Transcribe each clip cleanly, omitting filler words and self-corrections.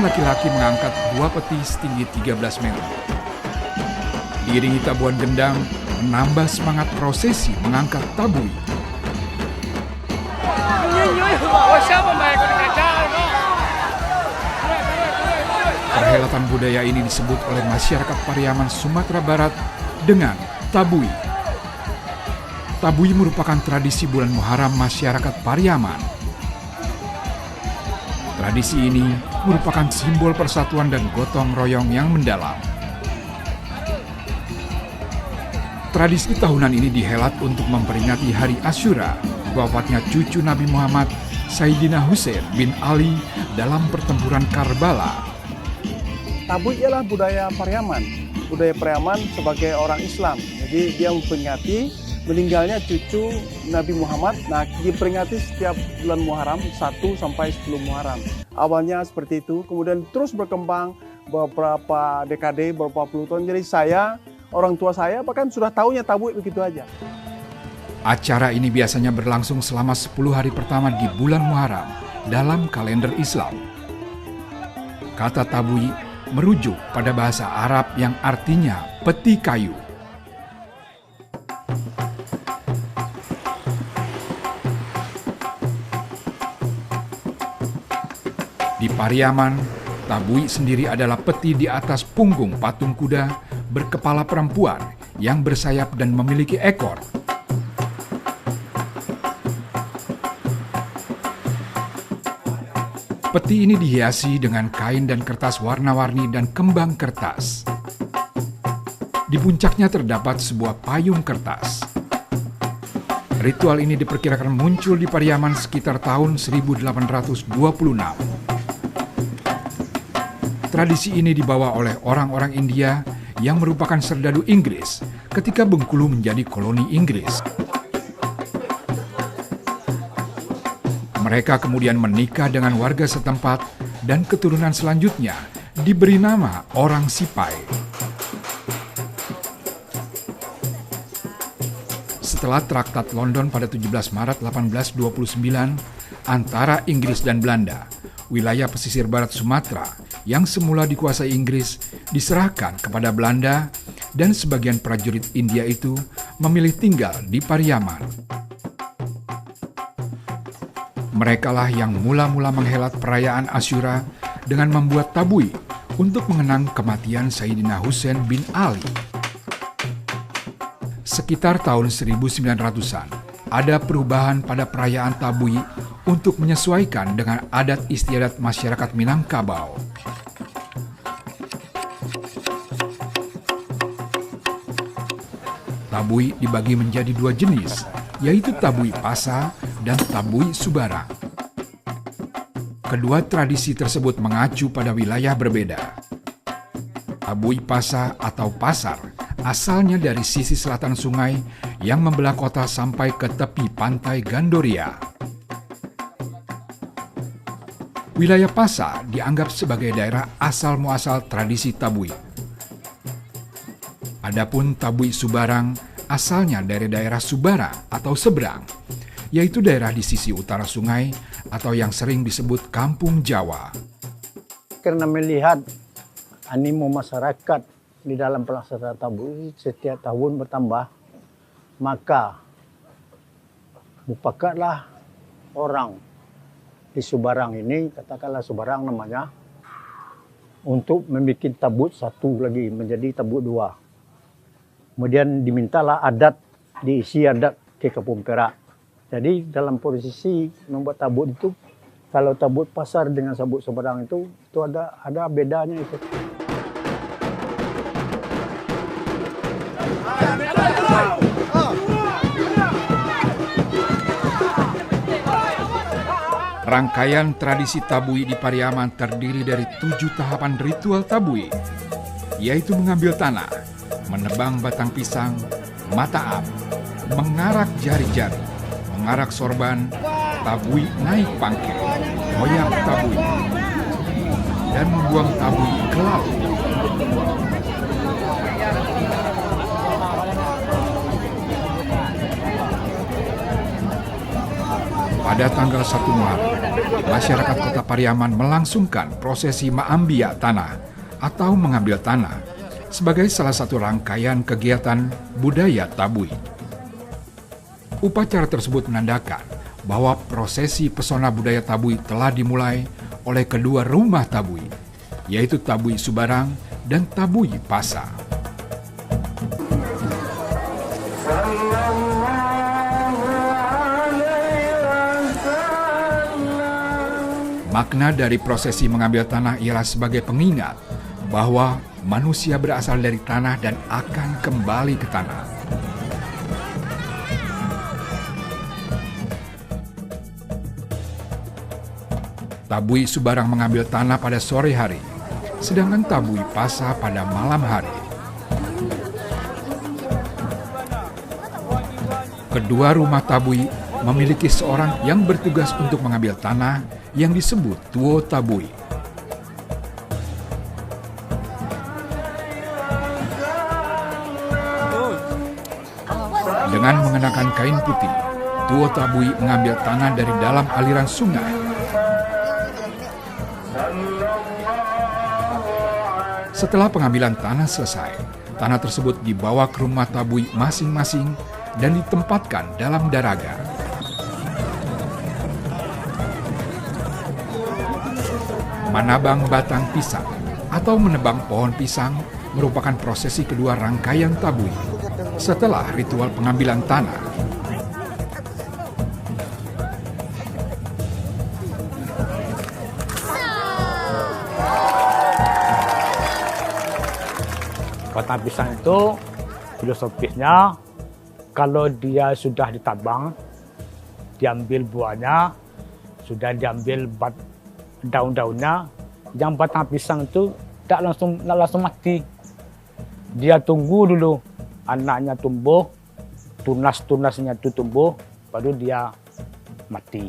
laki-laki mengangkat dua peti setinggi 13 meter. Diiringi tabuhan gendang, menambah semangat prosesi mengangkat tabui. Perhelatan budaya ini disebut oleh masyarakat Pariaman Sumatera Barat dengan tabui. Tabui merupakan tradisi bulan Muharram masyarakat Pariaman. Tradisi ini merupakan simbol persatuan dan gotong royong yang mendalam. Tradisi tahunan ini dihelat untuk memperingati hari Asyura, wafatnya cucu Nabi Muhammad, Sayyidina Husain bin Ali dalam pertempuran Karbala. Tabui ialah budaya Pariaman. Budaya Pariaman sebagai orang Islam. Jadi dia memperingati meninggalnya cucu Nabi Muhammad. Nah, diperingati setiap bulan Muharram 1 sampai 10 Muharram. Awalnya seperti itu, kemudian terus berkembang beberapa dekade, beberapa puluh tahun. Jadi orang tua saya bahkan sudah tahunya tabui begitu aja. Acara ini biasanya berlangsung selama 10 hari pertama di bulan Muharram dalam kalender Islam. Kata tabui merujuk pada bahasa Arab yang artinya peti kayu. Di Pariaman, tabui sendiri adalah peti di atas punggung patung kuda berkepala perempuan yang bersayap dan memiliki ekor. Peti ini dihiasi dengan kain dan kertas warna-warni dan kembang kertas. Di puncaknya terdapat sebuah payung kertas. Ritual ini diperkirakan muncul di Pariaman sekitar tahun 1826. Tradisi ini dibawa oleh orang-orang India yang merupakan serdadu Inggris ketika Bengkulu menjadi koloni Inggris. Mereka kemudian menikah dengan warga setempat dan keturunan selanjutnya diberi nama orang Sipai. Setelah Traktat London pada 17 Maret 1829 antara Inggris dan Belanda, wilayah pesisir barat Sumatera yang semula dikuasai Inggris diserahkan kepada Belanda dan sebagian prajurit India itu memilih tinggal di Pariaman. Merekalah yang mula-mula menghelat perayaan Asyura dengan membuat tabui untuk mengenang kematian Sayyidina Husain bin Ali. Sekitar tahun 1900-an, ada perubahan pada perayaan tabui untuk menyesuaikan dengan adat istiadat masyarakat Minangkabau. Tabui dibagi menjadi dua jenis, yaitu tabui pasa dan tabui subarang. Kedua tradisi tersebut mengacu pada wilayah berbeda. Tabui pasa atau pasar asalnya dari sisi selatan sungai yang membelah kota sampai ke tepi pantai Gandoria. Wilayah Pasa dianggap sebagai daerah asal-muasal tradisi tabui. Adapun tabui subarang asalnya dari daerah Subara atau Seberang, yaitu daerah di sisi utara sungai atau yang sering disebut Kampung Jawa. Karena melihat animo masyarakat di dalam pelaksanaan tabui setiap tahun bertambah, maka mupakatlah orang di Subarang ini, katakanlah Subarang namanya, untuk membuat tabut satu lagi menjadi tabut dua. Kemudian dimintalah adat, diisi adat ke Kampung Perak. Jadi dalam posisi membuat tabut itu, kalau tabut pasar dengan tabut Subarang itu ada bedanya itu. Rangkaian tradisi tabui di Pariaman terdiri dari 7 tahapan ritual tabui, yaitu mengambil tanah, menebang batang pisang, mataap, mengarak jari-jari, mengarak sorban, tabui naik pangkil, goyang tabui, dan membuang tabui ke laut. Pada tanggal 1 Muharram, masyarakat Kota Pariaman melangsungkan prosesi ma'ambiya tanah atau mengambil tanah sebagai salah satu rangkaian kegiatan budaya Tabui. Upacara tersebut menandakan bahwa prosesi pesona budaya Tabui telah dimulai oleh kedua rumah Tabui, yaitu Tabui Subarang dan Tabui Pasa. Makna dari prosesi mengambil tanah ialah sebagai pengingat bahwa manusia berasal dari tanah dan akan kembali ke tanah. Tabui Subarang mengambil tanah pada sore hari, sedangkan Tabui Pasa pada malam hari. Kedua rumah Tabui memiliki seorang yang bertugas untuk mengambil tanah yang disebut Tuo Tabui. Dengan mengenakan kain putih, Tuo Tabui mengambil tanah dari dalam aliran sungai. Setelah pengambilan tanah selesai, tanah tersebut dibawa ke rumah Tabui masing-masing dan ditempatkan dalam daraga. Menabang batang pisang atau menebang pohon pisang merupakan prosesi kedua rangkaian Tabui setelah ritual pengambilan tanah. Batang pisang itu filosofisnya kalau dia sudah ditabang, diambil buahnya, sudah diambil daun-daunnya, yang batang pisang itu tidak langsung mati. Dia tunggu dulu anaknya tumbuh, tunas-tunasnya itu tumbuh, baru dia mati.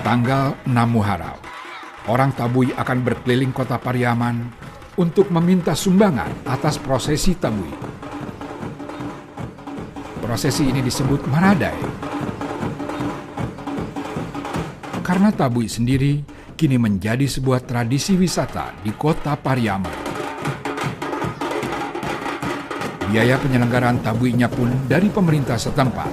Tanggal 6 Muharram, orang Tabui akan berkeliling Kota Pariaman untuk meminta sumbangan atas prosesi Tabui. Prosesi ini disebut Maradai. Karena Tabui sendiri kini menjadi sebuah tradisi wisata di Kota Pariaman. Biaya penyelenggaraan Tabuinya pun dari pemerintah setempat.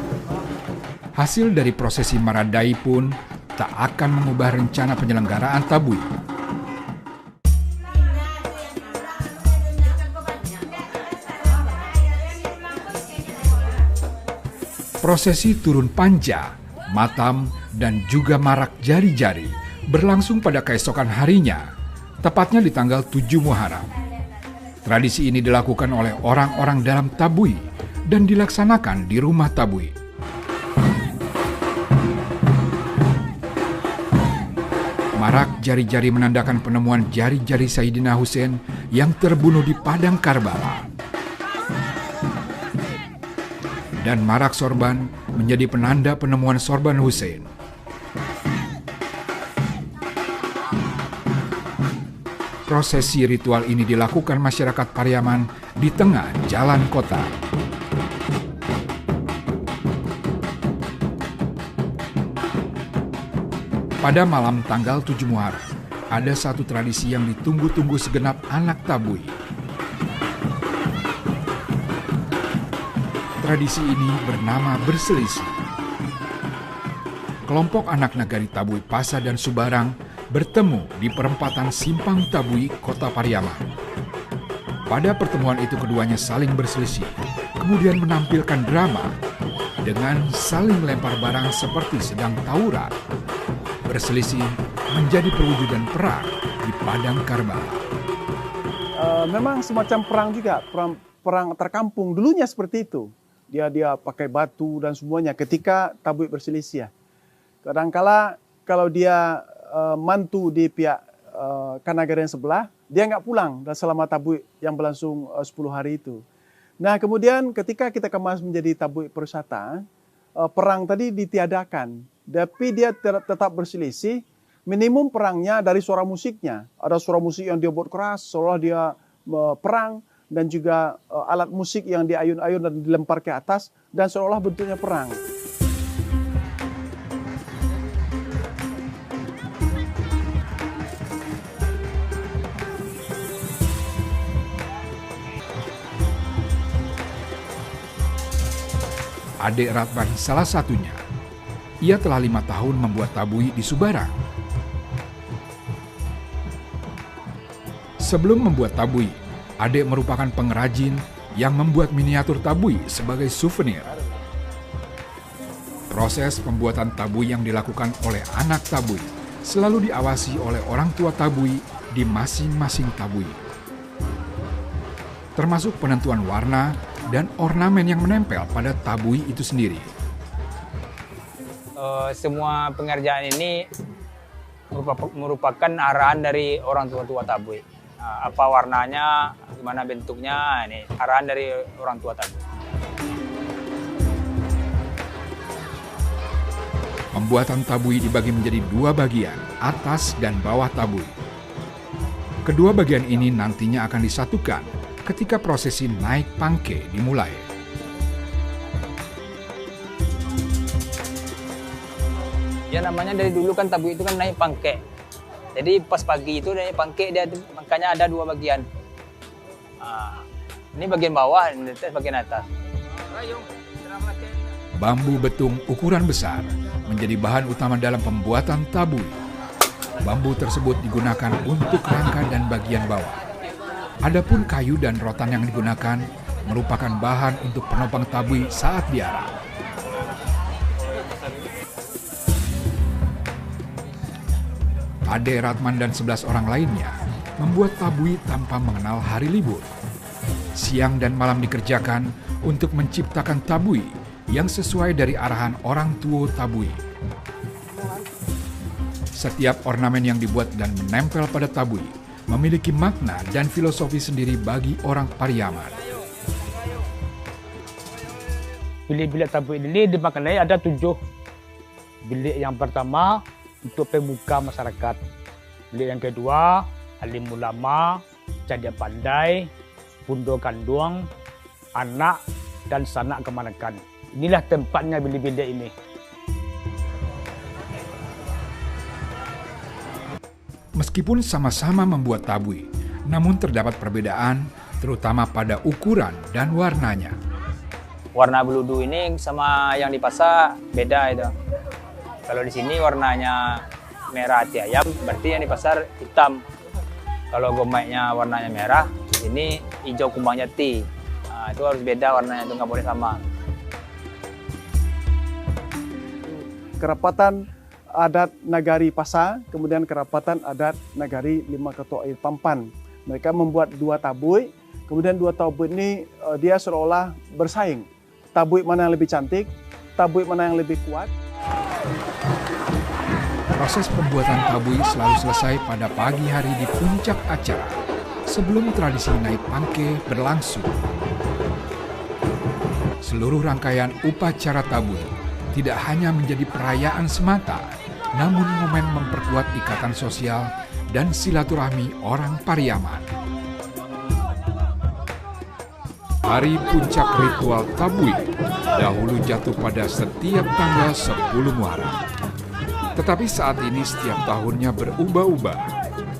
Hasil dari prosesi Maradai pun tak akan mengubah rencana penyelenggaraan Tabui. Prosesi turun panja, matam, dan juga marak jari-jari berlangsung pada keesokan harinya, tepatnya di tanggal 7 Muharram. Tradisi ini dilakukan oleh orang-orang dalam Tabui dan dilaksanakan di rumah Tabui. Marak jari-jari menandakan penemuan jari-jari Sayyidina Husain yang terbunuh di Padang Karbala. Dan marak sorban menjadi penanda penemuan sorban Husain. Prosesi ritual ini dilakukan masyarakat Pariaman di tengah jalan kota. Pada malam tanggal 7 Muharram, ada satu tradisi yang ditunggu-tunggu segenap anak Tabui. Tradisi ini bernama berselisih. Kelompok anak nagari Tabui Pasa dan Subarang bertemu di perempatan Simpang Tabui, Kota Pariaman. Pada pertemuan itu keduanya saling berselisih, kemudian menampilkan drama dengan saling lempar barang seperti sedang tawuran. Berselisih menjadi perwujudan perang di Padang Karbala. Memang semacam perang juga, perang terkampung dulunya seperti itu. Dia pakai batu dan semuanya ketika Tabui berselisih. Kadangkala kalau dia mantu di pihak Kanagara yang sebelah, dia nggak pulang dan selama Tabui yang berlangsung 10 hari itu. Nah kemudian ketika kita kemas menjadi Tabui Perwisata, perang tadi ditiadakan. Tapi dia tetap berselisih, minimum perangnya dari suara musiknya. Ada suara musik yang dia buat keras, seolah dia perang. dan juga alat musik yang diayun-ayun dan dilempar ke atas dan seolah bentuknya perang. Adik Ratbani salah satunya. Ia telah 5 tahun membuat tabui di Subarang. Sebelum membuat tabui, Adik merupakan pengrajin yang membuat miniatur tabui sebagai souvenir. Proses pembuatan tabui yang dilakukan oleh anak tabui selalu diawasi oleh orang tua tabui di masing-masing tabui. Termasuk penentuan warna dan ornamen yang menempel pada tabui itu sendiri. Semua pengerjaan ini merupakan arahan dari orang tua tabui. Apa warnanya, gimana bentuknya, ini arahan dari orang tua tabui. Pembuatan tabui dibagi menjadi 2 bagian, atas dan bawah tabui. Kedua bagian ini nantinya akan disatukan ketika prosesi naik pangke dimulai. Ya namanya dari dulu kan tabui itu kan naik pangke. Jadi pas pagi itu naik pangke, dia makanya ada 2 bagian. Ini bagian bawah, ini bagian atas. Bambu betung ukuran besar menjadi bahan utama dalam pembuatan tabui. Bambu tersebut digunakan untuk rangka dan bagian bawah. Adapun kayu dan rotan yang digunakan merupakan bahan untuk penopang tabui saat diarak. Ade Ratman dan 11 orang lainnya membuat tabui tanpa mengenal hari libur. Siang dan malam dikerjakan untuk menciptakan tabui yang sesuai dari arahan orang tua tabui. Setiap ornamen yang dibuat dan menempel pada tabui memiliki makna dan filosofi sendiri bagi orang Pariaman. Bilik-bilik tabui ini dimaknai ada 7. Bilik yang pertama untuk pemuka masyarakat. Bilik yang kedua, alim ulama, janda pandai, pundo kandung, anak, dan sanak kemanakan. Inilah tempatnya bilik-bilik ini. Meskipun sama-sama membuat tabui, namun terdapat perbedaan terutama pada ukuran dan warnanya. Warna beludu ini sama yang di pasar beda itu. Kalau di sini warnanya merah hati ayam, berarti yang di pasar hitam. Kalau gomaiknya warnanya merah, di sini hijau kumbang jati. Nah, itu harus beda warnanya, itu nggak boleh sama. Kerapatan adat Nagari Pasa, kemudian kerapatan adat Nagari Lima Ketua Air Pampan. Mereka membuat 2 tabui, kemudian 2 tabui ini dia seolah bersaing. Tabui mana yang lebih cantik, tabui mana yang lebih kuat. Proses pembuatan tabui selalu selesai pada pagi hari di puncak acara sebelum tradisi naik pangke berlangsung. Seluruh rangkaian upacara tabui tidak hanya menjadi perayaan semata, namun momen memperkuat ikatan sosial dan silaturahmi orang Pariaman. Hari puncak ritual tabui dahulu jatuh pada setiap tanggal 10 Muharram. Tetapi saat ini setiap tahunnya berubah-ubah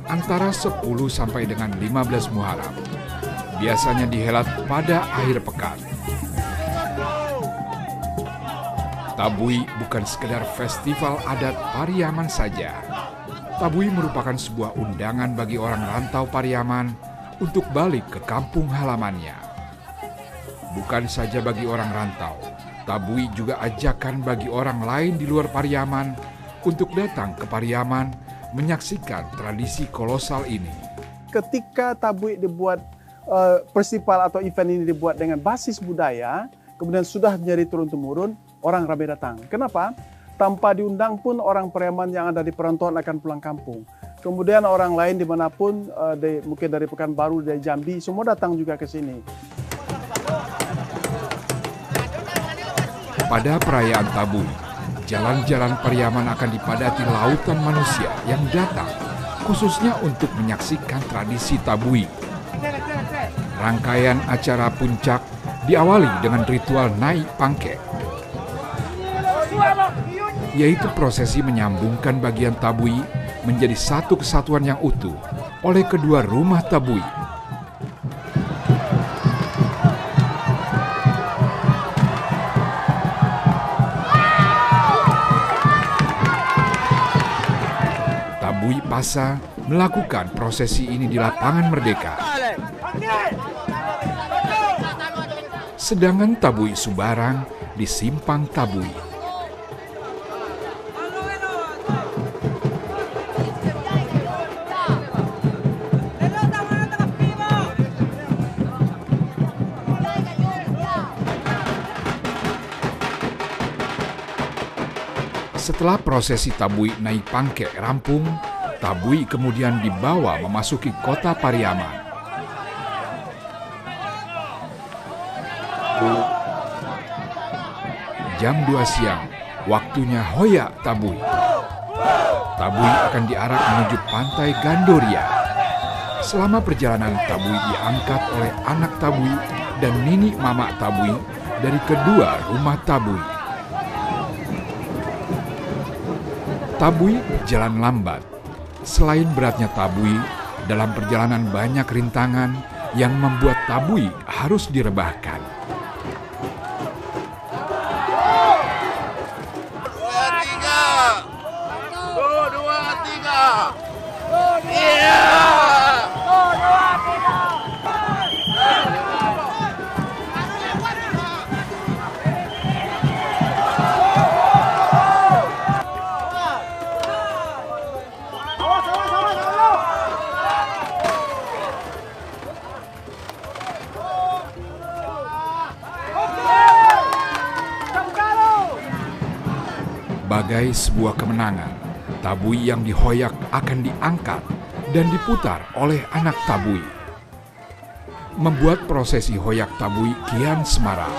antara 10 sampai dengan 15 Muharram. Biasanya dihelat pada akhir pekan. Tabui bukan sekedar festival adat Pariaman saja. Tabui merupakan sebuah undangan bagi orang rantau Pariaman untuk balik ke kampung halamannya. Bukan saja bagi orang rantau, tabui juga ajakan bagi orang lain di luar Pariaman untuk datang ke Pariaman menyaksikan tradisi kolosal ini. Ketika tabui dibuat, festival atau event ini dibuat dengan basis budaya, kemudian sudah menjadi turun-temurun, orang ramai datang. Kenapa? Tanpa diundang pun orang Pariaman yang ada di perantauan akan pulang kampung. Kemudian orang lain dimanapun, mungkin dari Pekanbaru, dari Jambi, semua datang juga ke sini. Pada perayaan tabui, jalan-jalan Pariaman akan dipadati lautan manusia yang datang, khususnya untuk menyaksikan tradisi tabui. Rangkaian acara puncak diawali dengan ritual naik pangkek, yaitu prosesi menyambungkan bagian tabui menjadi satu kesatuan yang utuh oleh kedua rumah tabui. Tabui Pasa melakukan prosesi ini di lapangan Merdeka. Sedangkan Tabui Subarang di Simpang Tabui. Setelah prosesi Tabui naik pangkek rampung, Tabui kemudian dibawa memasuki kota Pariaman. Jam 2 siang, waktunya hoyak Tabui. Tabui akan diarak menuju pantai Gandoria. Selama perjalanan, Tabui diangkat oleh anak Tabui dan nini mama Tabui dari kedua rumah Tabui. Tabui berjalan lambat. Selain beratnya Tabui, dalam perjalanan banyak rintangan yang membuat Tabui harus direbahkan. Bagai sebuah kemenangan, Tabui yang dihoyak akan diangkat dan diputar oleh anak Tabui, membuat prosesi hoyak Tabui kian semarak.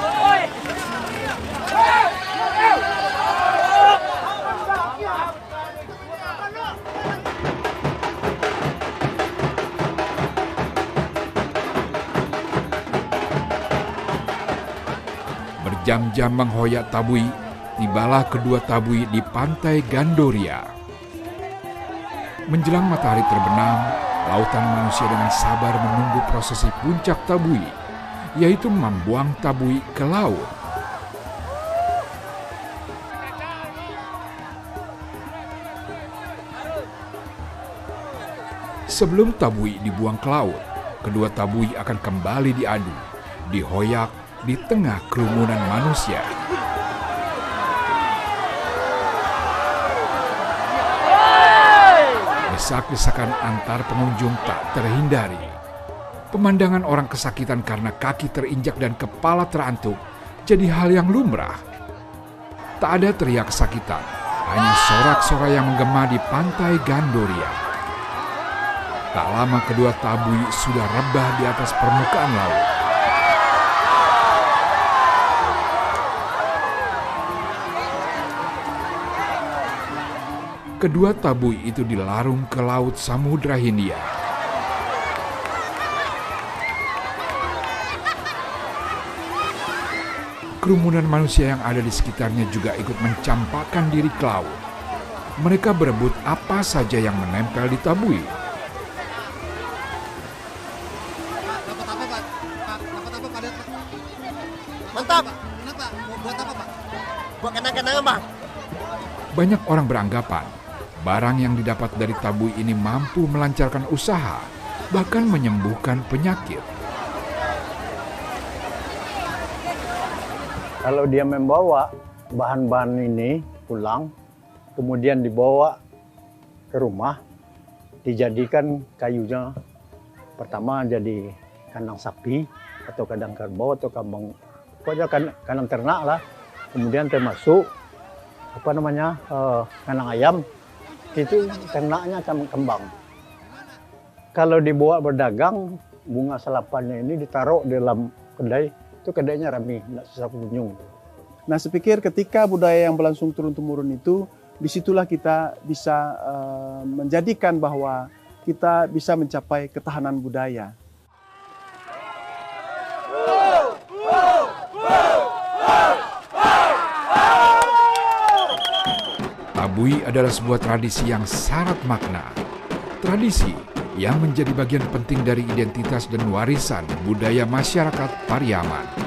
Berjam-jam menghoyak Tabui, tibalah kedua Tabui di pantai Gandoria. Menjelang matahari terbenam, lautan manusia dengan sabar menunggu prosesi puncak Tabui, yaitu membuang Tabui ke laut. Sebelum Tabui dibuang ke laut, kedua Tabui akan kembali diadu, dihoyak di tengah kerumunan manusia. Desak-desakan antar pengunjung tak terhindari. Pemandangan orang kesakitan karena kaki terinjak dan kepala terantuk jadi hal yang lumrah. Tak ada teriak kesakitan, hanya sorak-sorai yang menggema di pantai Gandoria. Tak lama kedua Tabui sudah rebah di atas permukaan laut. Kedua Tabui itu dilarung ke laut Samudra Hindia. Kerumunan manusia yang ada di sekitarnya juga ikut mencampakkan diri ke laut. Mereka berebut apa saja yang menempel di Tabui. Mantap. Kenapa? Buat apa, Pak? Buat kenang-kenangan, Bang. Banyak orang beranggapan barang yang didapat dari Tabui ini mampu melancarkan usaha, bahkan menyembuhkan penyakit. Kalau dia membawa bahan-bahan ini pulang, kemudian dibawa ke rumah, dijadikan kayunya pertama jadi kandang sapi atau kandang kerbau atau pokoknya kandang ternak lah. Kemudian termasuk kandang ayam, itu ternaknya kembang. Kalau dibawa berdagang, bunga selapannya ini ditaruh di dalam kedai, itu kedainya rame, tidak susah pengunjung. Nah, saya pikir ketika budaya yang berlangsung turun-temurun itu, disitulah kita bisa menjadikan bahwa kita bisa mencapai ketahanan budaya. Tabui adalah sebuah tradisi yang syarat makna. Tradisi yang menjadi bagian penting dari identitas dan warisan budaya masyarakat Pariaman.